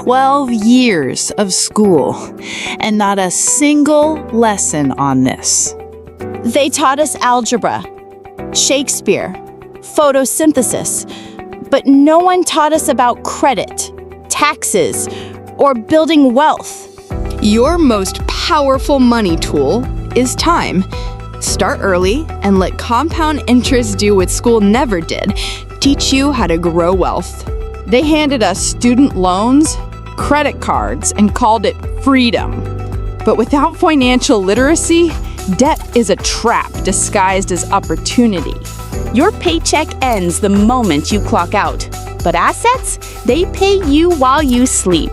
12 years of school, and not a single lesson on this. They taught us algebra, Shakespeare, photosynthesis, but no one taught us about credit, taxes, or building wealth. Your most powerful money tool is time. Start early and let compound interest do what school never did, teach you how to grow wealth. They handed us student loans, credit cards, and called it freedom. But without financial literacy, debt is a trap disguised as opportunity. Your paycheck ends the moment you clock out, but assets, they pay you while you sleep.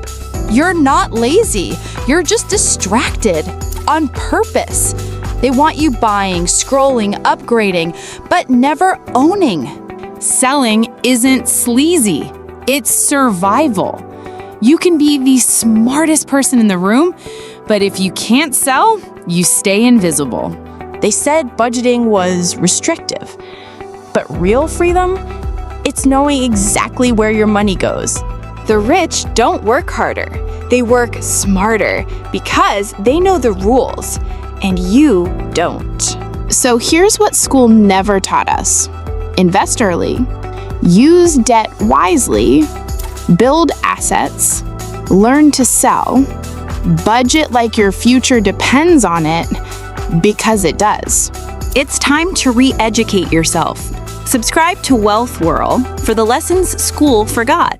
You're not lazy, you're just distracted on purpose. They want you buying, scrolling, upgrading, but never owning. Selling isn't sleazy, it's survival. You can be the smartest person in the room, but if you can't sell, you stay invisible. They said budgeting was restrictive, but real freedom, it's knowing exactly where your money goes. The rich don't work harder, they work smarter because they know the rules, and you don't. So here's what school never taught us. Invest early, use debt wisely, build assets, learn to sell, budget like your future depends on it, because it does. It's time to re-educate yourself. Subscribe to Wealth Whirl for the lessons school forgot.